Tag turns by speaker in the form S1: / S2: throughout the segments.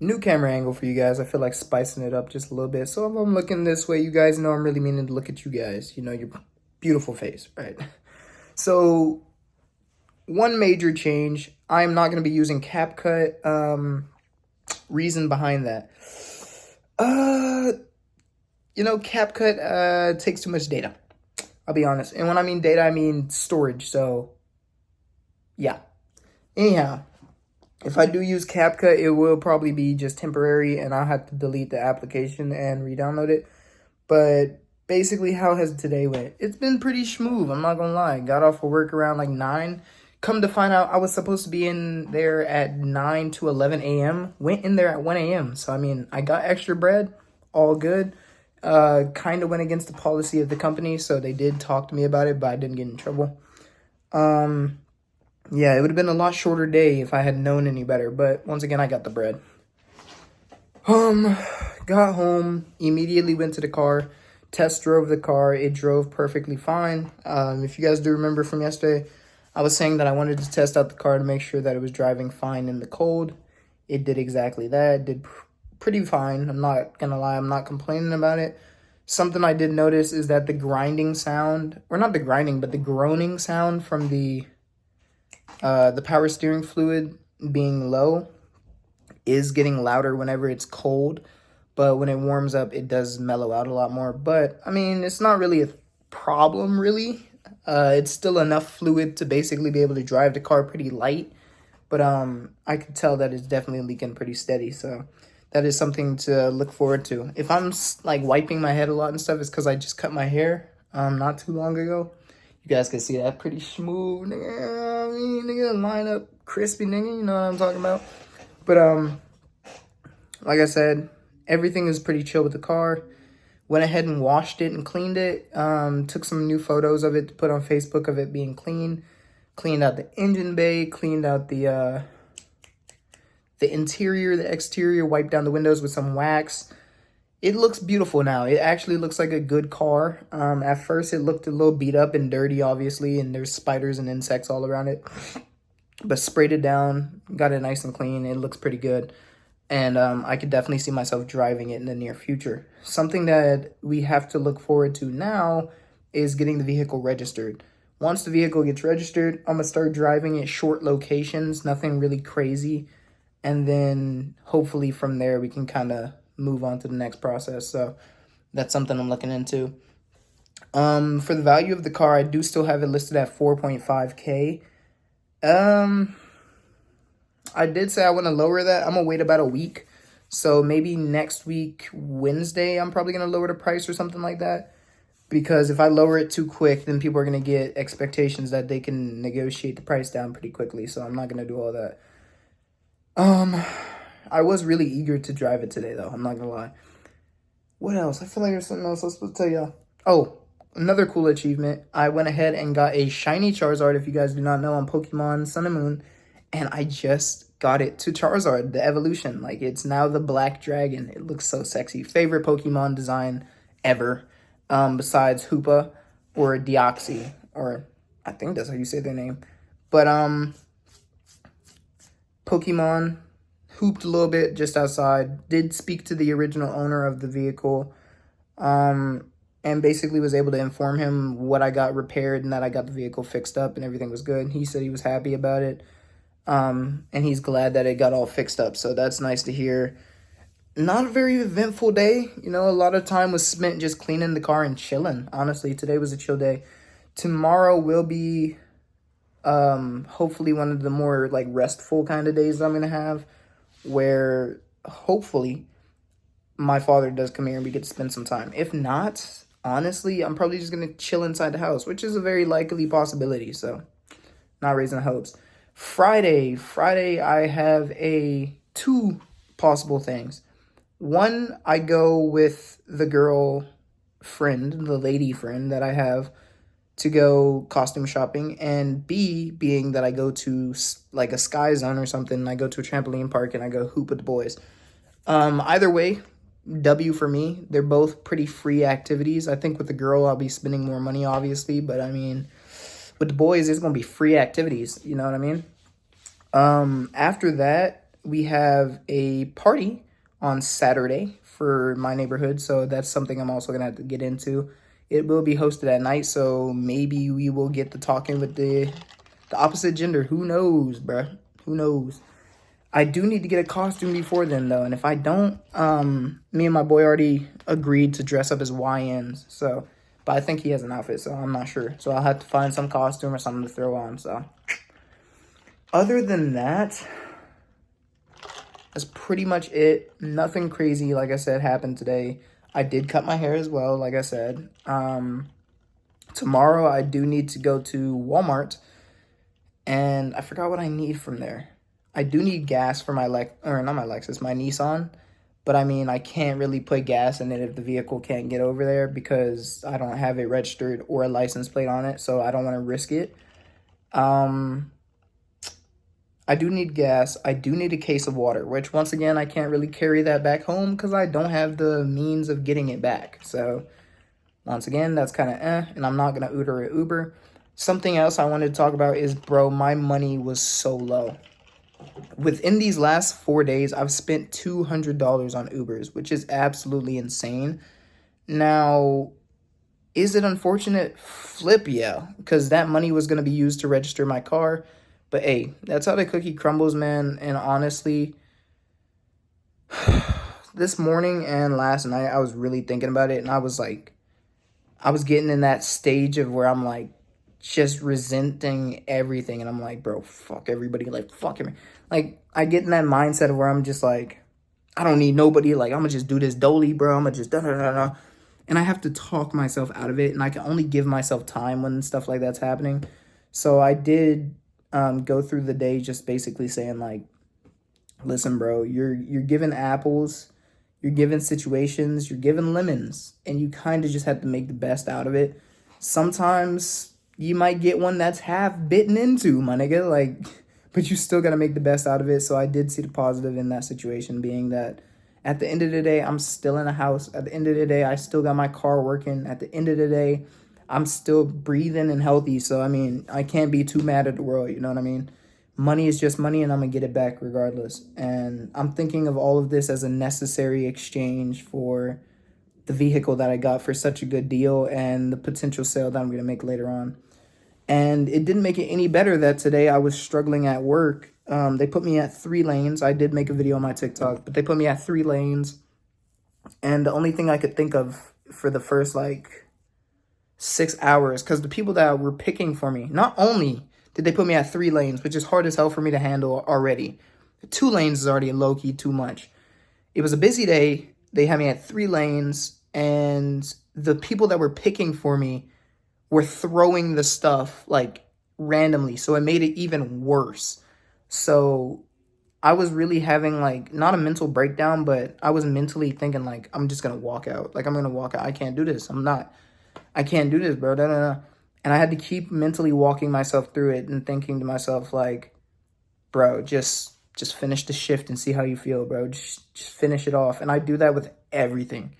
S1: New camera angle for you guys. I feel like spicing it up just a little bit. So if I'm looking this way, you guys know I'm really meaning to look at you guys. You know, your beautiful face, right? So one major change, I'm not going to be using CapCut. Reason behind that. Uh, CapCut takes too much data. I'll be honest. And when I mean data, I mean storage. So, yeah. Anyhow, if I do use CapCut, it will probably be just temporary and I'll have to delete the application and re-download it. But basically, how has today went? It's been pretty smooth, I'm not gonna lie. Got off of work around like 9. Come to find out, I was supposed to be in there at 9 to 11 a.m. Went in there at 1 a.m. So, I mean, I got extra bread, all good. Kind of went against the policy of the company, so they did talk to me about it, but I didn't get in trouble. Yeah, it would have been a lot shorter day if I had known any better, but once again, I got the bread. Got home, immediately went to the car, test drove the car. It drove perfectly fine. If you guys do remember from yesterday, I was saying that I wanted to test out the car to make sure that it was driving fine in the cold. It did exactly that. It did pretty fine. I'm not gonna lie, I'm not complaining about it. Something I did notice is that the grinding sound, or not the grinding, but the groaning sound from the power steering fluid being low is getting louder whenever it's cold, but when it warms up, it does mellow out a lot more. But I mean, it's not really a problem, really. It's still enough fluid to basically be able to drive the car pretty light, but I could tell that it's definitely leaking pretty steady. So that is something to look forward to. If I'm like wiping my head a lot and stuff, it's because I just cut my hair not too long ago. You guys can see that pretty smooth, nigga. I mean, nigga, line up crispy, nigga. You know what I'm talking about. But like I said, everything is pretty chill with the car. Went ahead and washed it and cleaned it. Took some new photos of it to put on Facebook of it being clean. Cleaned out the engine bay. Cleaned out the interior, the exterior. Wiped down the windows with some wax. It looks beautiful now. It actually looks like a good car. At first, it looked a little beat up and dirty, obviously, and there's spiders and insects all around it. But sprayed it down, got it nice and clean. It looks pretty good. And I could definitely see myself driving it in the near future. Something that we have to look forward to now is getting the vehicle registered. Once the vehicle gets registered, I'm going to start driving at short locations, nothing really crazy. And then hopefully from there, we can kind of move on to the next process. So that's something I'm looking into. For the value of the car, I do still have it listed at 4.5K. I did say I want to lower that. I'm gonna wait about a week. So maybe next week, Wednesday, I'm probably gonna lower the price or something like that. Because if I lower it too quick, then people are gonna get expectations that they can negotiate the price down pretty quickly. So I'm not gonna do all that. I was really eager to drive it today, though. I'm not gonna lie. What else? I feel like there's something else I was supposed to tell y'all. Oh, another cool achievement. I went ahead and got a shiny Charizard, if you guys do not know, on Pokemon Sun and Moon. And I just got it to Charizard, the evolution. Like, it's now the Black Dragon. It looks so sexy. Favorite Pokemon design ever. Besides Hoopa or Deoxys. Or, I think that's how you say their name. But, Pokemon hooped a little bit just outside, did speak to the original owner of the vehicle, and basically was able to inform him what I got repaired and that I got the vehicle fixed up and everything was good. He said he was happy about it, and he's glad that it got all fixed up, so that's nice to hear. Not a very eventful day, you know, a lot of time was spent just cleaning the car and chilling. Honestly, today was a chill day. Tomorrow will be hopefully one of the more like restful kind of days I'm gonna have, where hopefully my father does come here and we get to spend some time. If not, honestly, I'm probably just gonna chill inside the house, which is a very likely possibility. So not raising hopes. Friday, I have two possible things. One, I go with the girl friend, the lady friend that I have, to go costume shopping, and B, being that I go to like a Sky Zone or something, I go to a trampoline park and I go hoop with the boys. Either way, W for me. They're both pretty free activities. I think with the girl, I'll be spending more money, obviously, but I mean, with the boys, it's gonna be free activities. You know what I mean? After that, we have a party on Saturday for my neighborhood, so that's something I'm also gonna have to get into. It will be hosted at night, so maybe we will get to talking with the opposite gender. Who knows, bruh? Who knows? I do need to get a costume before then, though, and if I don't, me and my boy already agreed to dress up as YNs, so, but I think he has an outfit, so I'm not sure. So I'll have to find some costume or something to throw on, so. Other than that, that's pretty much it. Nothing crazy, like I said, happened today. I did cut my hair as well, like I said. Tomorrow I do need to go to Walmart, and I forgot what I need from there. I do need gas for my not my Lexus, my Nissan. But I mean, I can't really put gas in it if the vehicle can't get over there because I don't have it registered or a license plate on it, so I don't want to risk it. I do need gas. I do need a case of water, which once again, I can't really carry that back home because I don't have the means of getting it back. So once again, that's kind of and I'm not going to Uber. Something else I wanted to talk about is, bro, my money was so low. Within these last 4 days, I've spent $200 on Ubers, which is absolutely insane. Now, is it unfortunate? Flip, yeah, because that money was going to be used to register my car. But hey, that's how the cookie crumbles, man. And honestly, this morning and last night, I was really thinking about it. And I was like, I was getting in that stage of where I'm like, just resenting everything. And I'm like, bro, fuck everybody. Like, fuck him. Like, I get in that mindset of where I'm just like, I don't need nobody. Like, I'm going to just do this dolly, bro. I'm going to just da-da-da-da. And I have to talk myself out of it. And I can only give myself time when stuff like that's happening. So I did go through the day just basically saying like, listen, bro, you're given apples, you're given situations, you're given lemons, and you kind of just have to make the best out of it. Sometimes you might get one that's half bitten into, my nigga, like, but you still got to make the best out of it. So I did see the positive in that situation being that at the end of the day, I'm still in a house. At the end of the day, I still got my car working. At the end of the day, I'm still breathing and healthy. So, I mean, I can't be too mad at the world. You know what I mean? Money is just money and I'm going to get it back regardless. And I'm thinking of all of this as a necessary exchange for the vehicle that I got for such a good deal and the potential sale that I'm going to make later on. And it didn't make it any better that today I was struggling at work. They put me at 3 lanes. I did make a video on my TikTok, but they put me at 3 lanes. And the only thing I could think of for the first, 6 hours, because the people that were picking for me, not only did they put me at 3 lanes, which is hard as hell for me to handle already. 2 lanes is already low-key too much. It was a busy day. They had me at 3 lanes, and the people that were picking for me were throwing the stuff, randomly, so it made it even worse. So I was really having, not a mental breakdown, but I was mentally thinking, I'm just going to walk out. I'm going to walk out. I can't do this. I can't do this, bro. Da, da, da. And I had to keep mentally walking myself through it and thinking to myself, bro, just finish the shift and see how you feel, bro. Just finish it off. And I do that with everything.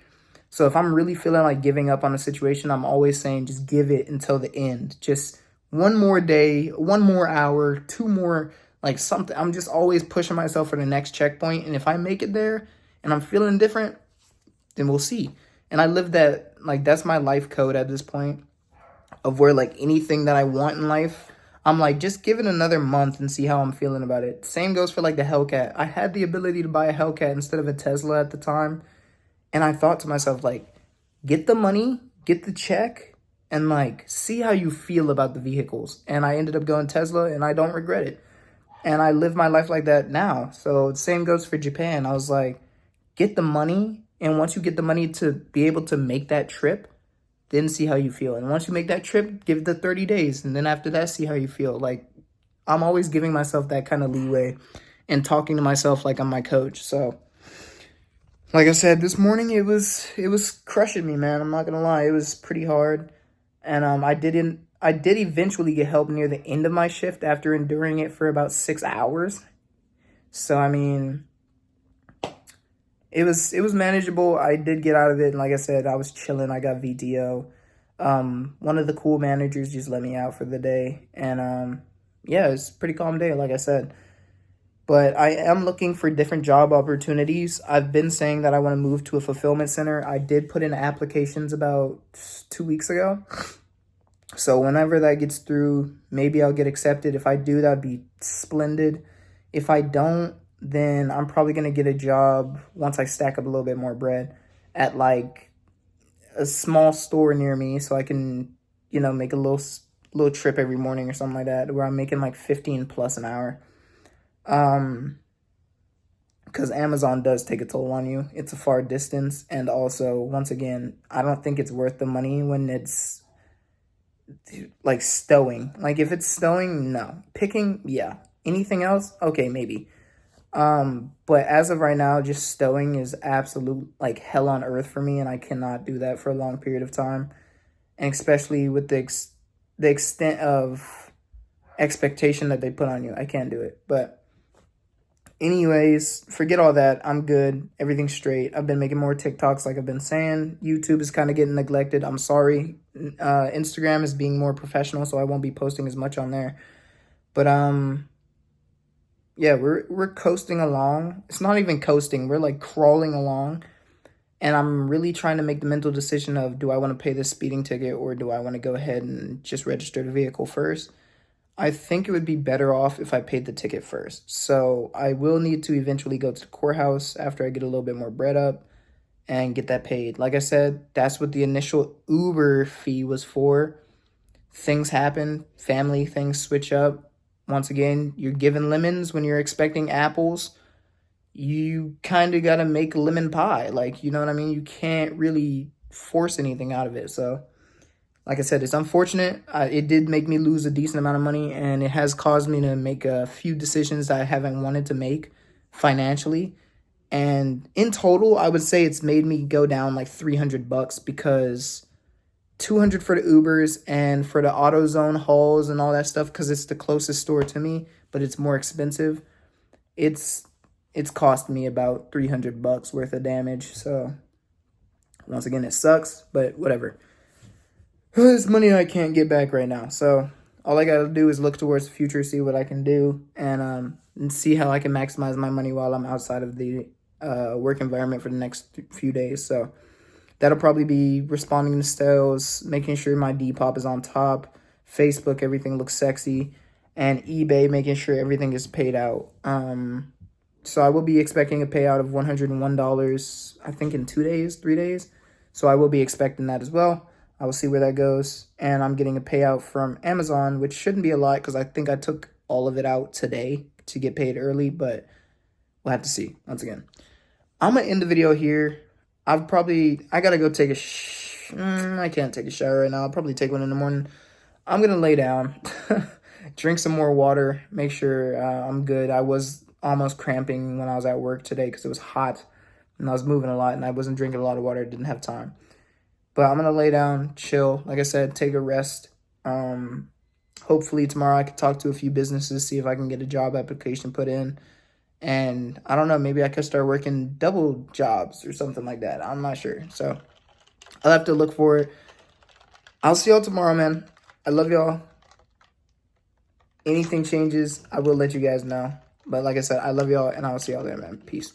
S1: So if I'm really feeling like giving up on a situation, I'm always saying just give it until the end. Just one more day, 1 more hour, 2 more, something. I'm just always pushing myself for the next checkpoint. And if I make it there and I'm feeling different, then we'll see. And I live that, that's my life code at this point of where, anything that I want in life, I'm just give it another month and see how I'm feeling about it. Same goes for, the Hellcat. I had the ability to buy a Hellcat instead of a Tesla at the time. And I thought to myself, get the money, get the check, and, see how you feel about the vehicles. And I ended up going Tesla, and I don't regret it. And I live my life like that now. So the same goes for Japan. I was like, get the money. And once you get the money to be able to make that trip, then see how you feel. And once you make that trip, give it the 30 days. And then after that, see how you feel. I'm always giving myself that kind of leeway and talking to myself like I'm my coach. So, like I said, this morning, it was crushing me, man. I'm not going to lie. It was pretty hard. And I did eventually get help near the end of my shift after enduring it for about 6 hours. So, I mean, it was manageable. I did get out of it. And like I said, I was chilling. I got VTO. One of the cool managers just let me out for the day. And, yeah, it's a pretty calm day, like I said. But I am looking for different job opportunities. I've been saying that I want to move to a fulfillment center. I did put in applications about 2 weeks ago. So whenever that gets through, maybe I'll get accepted. If I do, that'd be splendid. If I don't, then I'm probably going to get a job once I stack up a little bit more bread at like a small store near me so I can, make a little trip every morning or something like that where I'm making like 15 plus an hour. Because Amazon does take a toll on you. It's a far distance. And also, once again, I don't think it's worth the money when it's like stowing. Like if it's stowing, no. Picking, yeah. Anything else? Okay, maybe. But as of right now, just stowing is absolute like hell on earth for me, and I cannot do that for a long period of time. And especially with the extent of expectation that they put on you, I can't do it. But anyways, forget all that. I'm good. Everything's straight. I've been making more TikToks like I've been saying. YouTube is kind of getting neglected. I'm sorry. Instagram is being more professional, so I won't be posting as much on there. But yeah, we're coasting along. It's not even coasting. We're like crawling along. And I'm really trying to make the mental decision of, do I want to pay this speeding ticket or do I want to go ahead and just register the vehicle first? I think it would be better off if I paid the ticket first. So I will need to eventually go to the courthouse after I get a little bit more bread up and get that paid. Like I said, that's what the initial Uber fee was for. Things happen, family things switch up. Once again, you're given lemons when you're expecting apples. You kind of got to make lemon pie. Like, you know what I mean? You can't really force anything out of it. So, like I said, it's unfortunate. It did make me lose a decent amount of money, and it has caused me to make a few decisions that I haven't wanted to make financially. And in total, I would say it's made me go down like $300 because 200 for the Ubers and for the AutoZone hauls and all that stuff, because it's the closest store to me, but it's more expensive. It's cost me about $300 worth of damage. So once again, it sucks, but whatever. It's money I can't get back right now. So all I got to do is look towards the future, see what I can do, and see how I can maximize my money while I'm outside of the work environment for the next few days. So that'll probably be responding to sales, making sure my Depop is on top, Facebook, everything looks sexy, and eBay, making sure everything is paid out. So I will be expecting a payout of $101, I think in 2 days, 3 days. So I will be expecting that as well. I will see where that goes. And I'm getting a payout from Amazon, which shouldn't be a lot because I think I took all of it out today to get paid early, but we'll have to see once again. I'm going to end the video here. I got to go take I can't take a shower right now. I'll probably take one in the morning. I'm going to lay down, drink some more water, make sure I'm good. I was almost cramping when I was at work today because it was hot and I was moving a lot and I wasn't drinking a lot of water. I didn't have time. But I'm going to lay down, chill. Like I said, take a rest. Hopefully tomorrow I can talk to a few businesses, see if I can get a job application put in. And I don't know, maybe I could start working double jobs or something like that. I'm not sure. So I'll have to look for it. I'll see y'all tomorrow, man. I love y'all. Anything changes, I will let you guys know. But like I said, I love y'all, and I'll see y'all there, man. Peace.